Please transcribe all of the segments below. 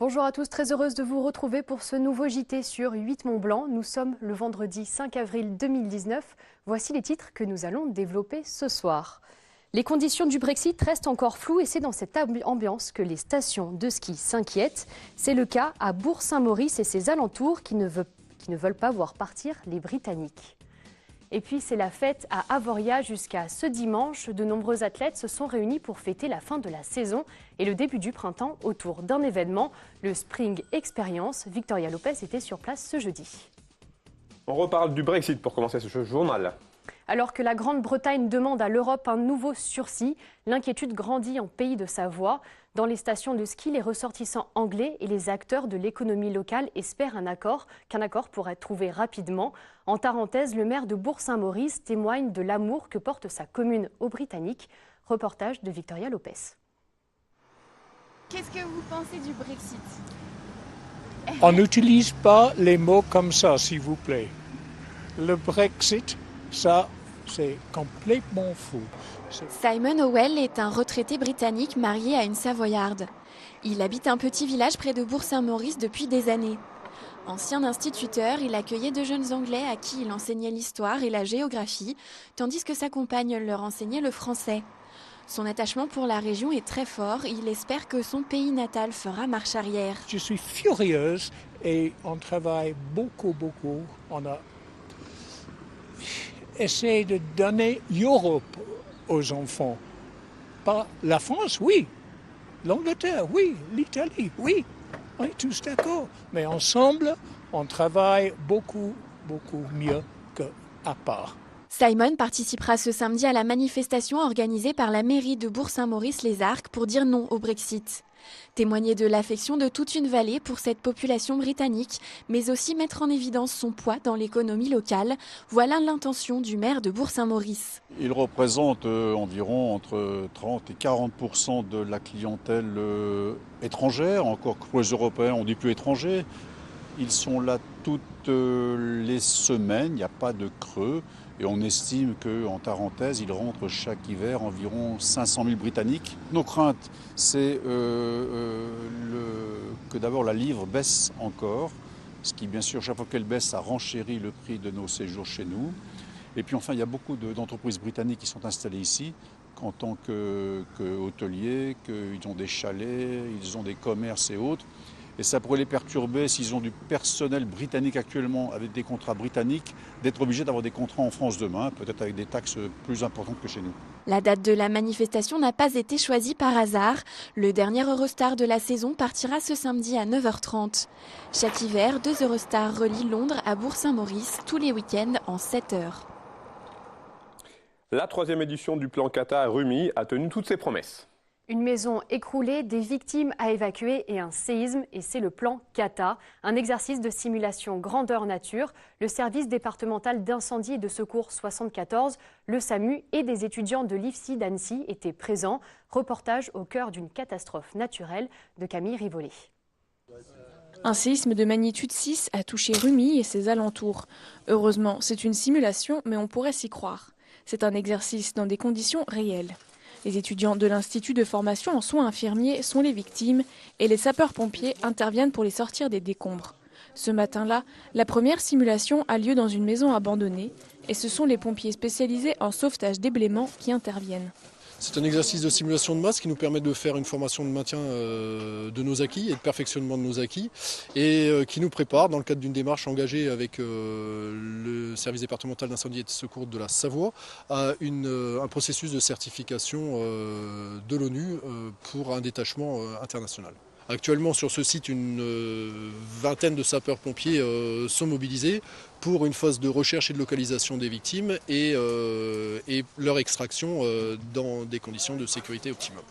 Bonjour à tous, très heureuse de vous retrouver pour ce nouveau JT sur 8 Mont-Blanc. Nous sommes le vendredi 5 avril 2019. Voici les titres que nous allons développer ce soir. Les conditions du Brexit restent encore floues et c'est dans cette ambiance que les stations de ski s'inquiètent. C'est le cas à Bourg-Saint-Maurice et ses alentours qui ne veulent pas voir partir les Britanniques. Et puis c'est la fête à Avoria jusqu'à ce dimanche. De nombreux athlètes se sont réunis pour fêter la fin de la saison et le début du printemps autour d'un événement, le Spring Experience. Victoria Lopez était sur place ce jeudi. On reparle du Brexit pour commencer ce journal. Alors que la Grande-Bretagne demande à l'Europe un nouveau sursis, l'inquiétude grandit en Pays de Savoie. Dans les stations de ski, les ressortissants anglais et les acteurs de l'économie locale espèrent qu'un accord pourrait être trouvé rapidement. En Tarentaise, le maire de Bourg-Saint-Maurice témoigne de l'amour que porte sa commune aux Britanniques. Reportage de Victoria Lopez. Qu'est-ce que vous pensez du Brexit ? On n'utilise pas les mots comme ça, s'il vous plaît. Le Brexit, ça, c'est complètement fou. Simon Howell est un retraité britannique marié à une Savoyarde. Il habite un petit village près de Bourg-Saint-Maurice depuis des années. Ancien instituteur, il accueillait de jeunes Anglais à qui il enseignait l'histoire et la géographie, tandis que sa compagne leur enseignait le français. Son attachement pour la région est très fort. Il espère que son pays natal fera marche arrière. Je suis furieuse et on travaille beaucoup. On a essayé de donner l'Europe aux enfants. Pas la France, oui. L'Angleterre, oui. L'Italie, oui. On est tous d'accord. Mais ensemble, on travaille beaucoup mieux qu'à part. Simon participera ce samedi à la manifestation organisée par la mairie de Bourg-Saint-Maurice-les-Arcs pour dire non au Brexit. Témoigner de l'affection de toute une vallée pour cette population britannique, mais aussi mettre en évidence son poids dans l'économie locale, voilà l'intention du maire de Bourg-Saint-Maurice. Il représente environ entre 30 et 40% de la clientèle étrangère, encore que pour les Européens on ne dit plus étrangers. Ils sont là toutes les semaines, il n'y a pas de creux. Et on estime qu'en Tarentaise, il rentre chaque hiver environ 500 000 Britanniques. Nos craintes, c'est que d'abord la livre baisse encore, ce qui bien sûr, chaque fois qu'elle baisse, ça renchérit le prix de nos séjours chez nous. Et puis enfin, il y a beaucoup d'entreprises britanniques qui sont installées ici en tant qu'hôteliers, qu'ils ont des chalets, ils ont des commerces et autres. Et ça pourrait les perturber s'ils ont du personnel britannique actuellement avec des contrats britanniques, d'être obligés d'avoir des contrats en France demain, peut-être avec des taxes plus importantes que chez nous. La date de la manifestation n'a pas été choisie par hasard. Le dernier Eurostar de la saison partira ce samedi à 9h30. Chaque hiver, 2 Eurostars relient Londres à Bourg-Saint-Maurice tous les week-ends en 7 heures. La 3e édition du plan Cata à Rumi a tenu toutes ses promesses. Une maison écroulée, des victimes à évacuer et un séisme, et c'est le plan CATA, un exercice de simulation grandeur nature. Le service départemental d'incendie et de secours 74, le SAMU et des étudiants de l'IFSI d'Annecy étaient présents. Reportage au cœur d'une catastrophe naturelle de Camille Rivollet. Un séisme de magnitude 6 a touché Rumi et ses alentours. Heureusement, c'est une simulation, mais on pourrait s'y croire. C'est un exercice dans des conditions réelles. Les étudiants de l'Institut de formation en soins infirmiers sont les victimes et les sapeurs-pompiers interviennent pour les sortir des décombres. Ce matin-là, la première simulation a lieu dans une maison abandonnée et ce sont les pompiers spécialisés en sauvetage déblaiement qui interviennent. C'est un exercice de simulation de masse qui nous permet de faire une formation de maintien de nos acquis et de perfectionnement de nos acquis et qui nous prépare dans le cadre d'une démarche engagée avec le service départemental d'incendie et de secours de la Savoie à un processus de certification de l'ONU pour un détachement international. Actuellement sur ce site, une vingtaine de sapeurs-pompiers sont mobilisés pour une phase de recherche et de localisation des victimes et leur extraction dans des conditions de sécurité optimum.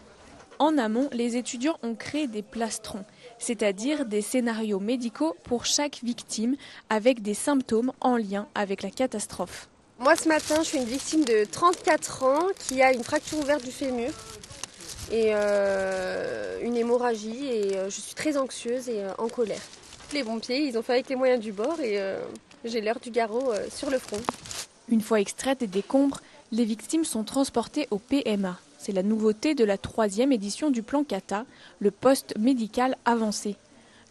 En amont, les étudiants ont créé des plastrons, c'est-à-dire des scénarios médicaux pour chaque victime avec des symptômes en lien avec la catastrophe. Moi ce matin, je suis une victime de 34 ans qui a une fracture ouverte du fémur et une hémorragie et je suis très anxieuse et en colère. Les pompiers, ils ont fait avec les moyens du bord et j'ai l'heure du garrot sur le front. Une fois extraites des décombres, les victimes sont transportées au PMA. C'est la nouveauté de la 3e édition du plan CATA, le poste médical avancé.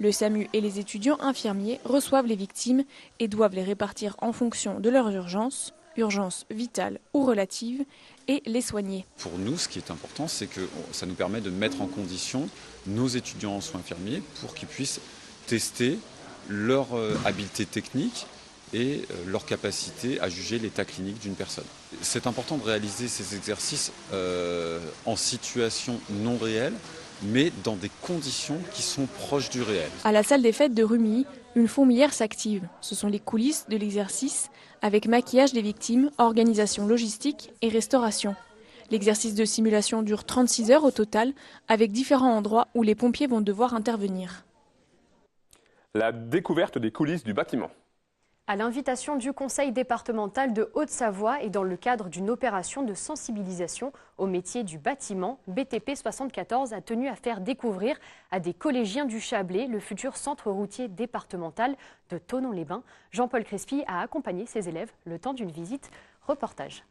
Le SAMU et les étudiants infirmiers reçoivent les victimes et doivent les répartir en fonction de leurs urgences vitales ou relatives, et les soigner. Pour nous, ce qui est important, c'est que ça nous permet de mettre en condition nos étudiants en soins infirmiers pour qu'ils puissent tester leur habileté technique et leur capacité à juger l'état clinique d'une personne. C'est important de réaliser ces exercices en situation non réelle, mais dans des conditions qui sont proches du réel. À la salle des fêtes de Rumilly, une fourmilière s'active. Ce sont les coulisses de l'exercice, avec maquillage des victimes, organisation logistique et restauration. L'exercice de simulation dure 36 heures au total, avec différents endroits où les pompiers vont devoir intervenir. La découverte des coulisses du bâtiment. À l'invitation du Conseil départemental de Haute-Savoie et dans le cadre d'une opération de sensibilisation au métier du bâtiment, BTP 74 a tenu à faire découvrir à des collégiens du Chablais le futur centre routier départemental de Thonon-les-Bains. Jean-Paul Crespi a accompagné ses élèves le temps d'une visite. Reportage.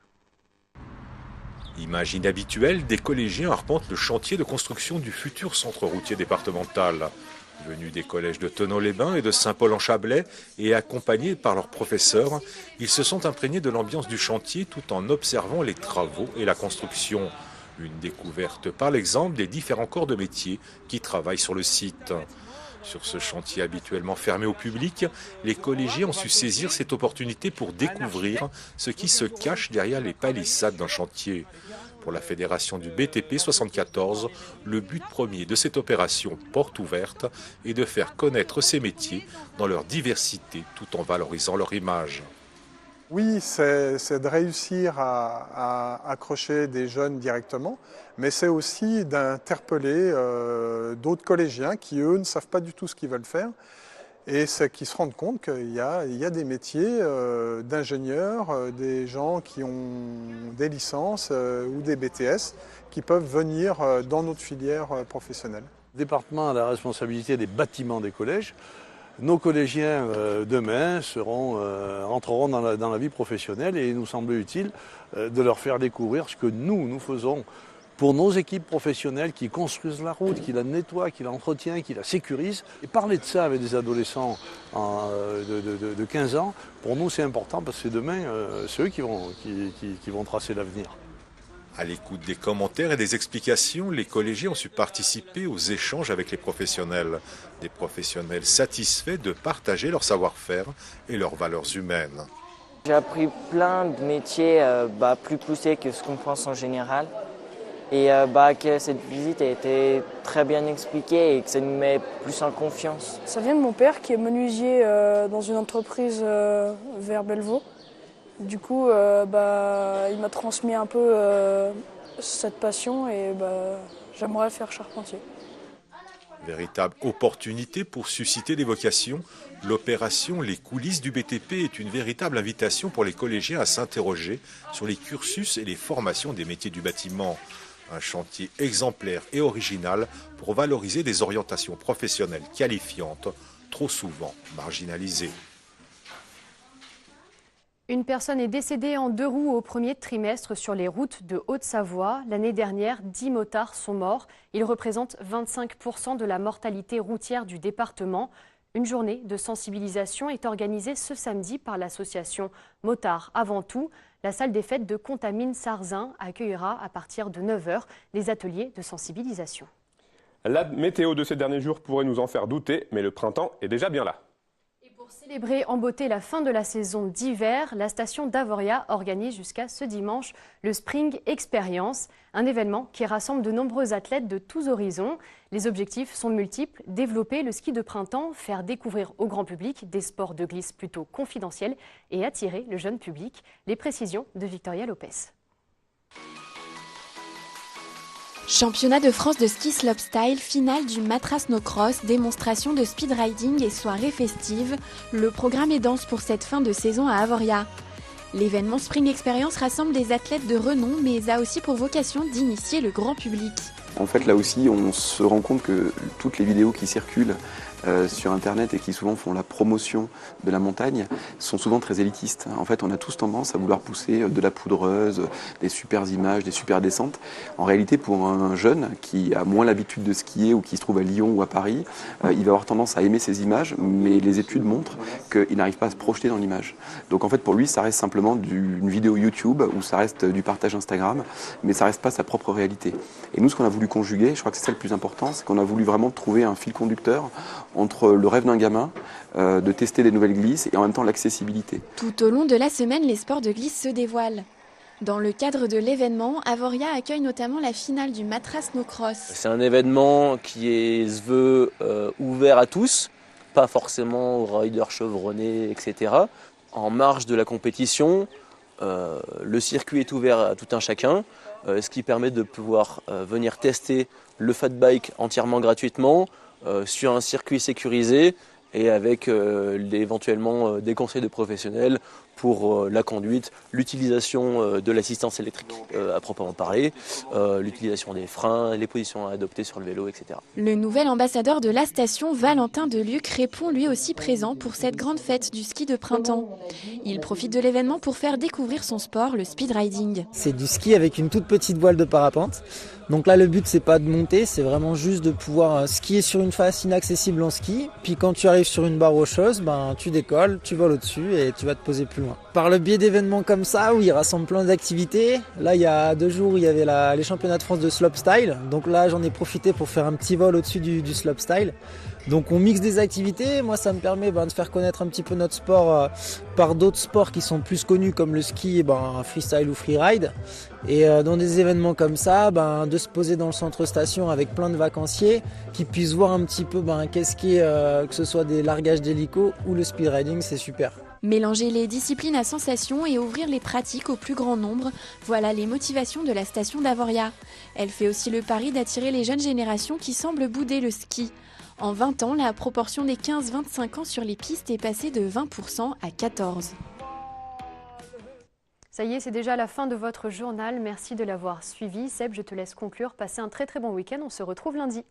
Image inhabituelle, des collégiens arpentent le chantier de construction du futur centre routier départemental. Venus des collèges de Thonon-les-Bains et de Saint-Paul-en-Chablais et accompagnés par leurs professeurs, ils se sont imprégnés de l'ambiance du chantier tout en observant les travaux et la construction. Une découverte par l'exemple des différents corps de métier qui travaillent sur le site. Sur ce chantier habituellement fermé au public, les collégiens ont su saisir cette opportunité pour découvrir ce qui se cache derrière les palissades d'un chantier. Pour la fédération du BTP 74, le but premier de cette opération porte ouverte est de faire connaître ces métiers dans leur diversité tout en valorisant leur image. Oui, c'est de réussir à accrocher des jeunes directement, mais c'est aussi d'interpeller d'autres collégiens qui, eux, ne savent pas du tout ce qu'ils veulent faire. Et c'est qu'ils se rendent compte qu'il y a des métiers d'ingénieurs, des gens qui ont des licences ou des BTS qui peuvent venir dans notre filière professionnelle. Le département a la responsabilité des bâtiments des collèges. Nos collégiens demain entreront dans la vie professionnelle et il nous semble utile de leur faire découvrir ce que nous faisons pour nos équipes professionnelles qui construisent la route, qui la nettoient, qui l'entretiennent, qui la sécurisent. Et parler de ça avec des adolescents de 15 ans, pour nous c'est important parce que demain, c'est eux qui vont tracer l'avenir. À l'écoute des commentaires et des explications, les collégiens ont su participer aux échanges avec les professionnels. Des professionnels satisfaits de partager leur savoir-faire et leurs valeurs humaines. J'ai appris plein de métiers plus poussés que ce qu'on pense en général. Et que cette visite a été très bien expliquée et que ça nous met plus en confiance. Ça vient de mon père qui est menuisier dans une entreprise vers Bellevaux. Du coup, il m'a transmis un peu cette passion et j'aimerais faire charpentier. Véritable opportunité pour susciter des vocations, l'opération Les coulisses du BTP est une véritable invitation pour les collégiens à s'interroger sur les cursus et les formations des métiers du bâtiment. Un chantier exemplaire et original pour valoriser des orientations professionnelles qualifiantes, trop souvent marginalisées. Une personne est décédée en 2 roues au premier trimestre sur les routes de Haute-Savoie. L'année dernière, 10 motards sont morts. Ils représentent 25% de la mortalité routière du département. Une journée de sensibilisation est organisée ce samedi par l'association Motards Avant Tout. La salle des fêtes de Contamine-Sarzin accueillera à partir de 9 h des ateliers de sensibilisation. La météo de ces derniers jours pourrait nous en faire douter, mais le printemps est déjà bien là. Pour célébrer en beauté la fin de la saison d'hiver, la station d'Avoria organise jusqu'à ce dimanche le Spring Experience, un événement qui rassemble de nombreux athlètes de tous horizons. Les objectifs sont multiples, développer le ski de printemps, faire découvrir au grand public des sports de glisse plutôt confidentiels et attirer le jeune public. Les précisions de Victoria Lopez. Championnat de France de ski slopestyle, finale du Matra Snowcross, démonstration de speed riding et soirée festive. Le programme est dense pour cette fin de saison à Avoria. L'événement Spring Experience rassemble des athlètes de renom, mais a aussi pour vocation d'initier le grand public. En fait, là aussi, on se rend compte que toutes les vidéos qui circulent sur Internet et qui souvent font la promotion de la montagne sont souvent très élitistes. En fait, on a tous tendance à vouloir pousser de la poudreuse, des super images, des super descentes. En réalité, pour un jeune qui a moins l'habitude de skier ou qui se trouve à Lyon ou à Paris, il va avoir tendance à aimer ces images, mais les études montrent qu'il n'arrive pas à se projeter dans l'image. Donc en fait, pour lui, ça reste simplement une vidéo YouTube ou ça reste du partage Instagram, mais ça reste pas sa propre réalité. Et nous, ce qu'on a voulu conjuguer, je crois que c'est ça le plus important, c'est qu'on a voulu vraiment trouver un fil conducteur entre le rêve d'un gamin, de tester des nouvelles glisses et en même temps l'accessibilité. Tout au long de la semaine, les sports de glisse se dévoilent. Dans le cadre de l'événement, Avoria accueille notamment la finale du Matra Snowcross. C'est un événement qui se veut ouvert à tous, pas forcément aux riders chevronnés, etc. En marge de la compétition, le circuit est ouvert à tout un chacun, ce qui permet de pouvoir venir tester le fat bike entièrement gratuitement, sur un circuit sécurisé et avec éventuellement des conseils de professionnels pour la conduite, l'utilisation de l'assistance électrique à proprement parler, l'utilisation des freins, les positions à adopter sur le vélo, etc. Le nouvel ambassadeur de la station, Valentin Deluc, répond lui aussi présent pour cette grande fête du ski de printemps. Il profite de l'événement pour faire découvrir son sport, le speedriding. C'est du ski avec une toute petite voile de parapente. Donc là, le but, c'est pas de monter, c'est vraiment juste de pouvoir skier sur une face inaccessible en ski. Puis quand tu arrives sur une barre rocheuse, tu décolles, tu voles au-dessus et tu vas te poser plus loin. Par le biais d'événements comme ça, où ils rassemblent plein d'activités, là, il y a 2 jours, il y avait les championnats de France de slopestyle. Donc là, j'en ai profité pour faire un petit vol au-dessus du slopestyle. Donc on mixe des activités, moi ça me permet de faire connaître un petit peu notre sport par d'autres sports qui sont plus connus comme le ski, freestyle ou freeride. Et dans des événements comme ça, de se poser dans le centre station avec plein de vacanciers qui puissent voir un petit peu qu'est-ce qui est, que ce soit des largages d'hélico ou le speedriding, c'est super. Mélanger les disciplines à sensations et ouvrir les pratiques au plus grand nombre, voilà les motivations de la station d'Avoria. Elle fait aussi le pari d'attirer les jeunes générations qui semblent bouder le ski. En 20 ans, la proportion des 15-25 ans sur les pistes est passée de 20% à 14%. Ça y est, c'est déjà la fin de votre journal. Merci de l'avoir suivi. Seb, je te laisse conclure. Passez un très bon week-end. On se retrouve lundi.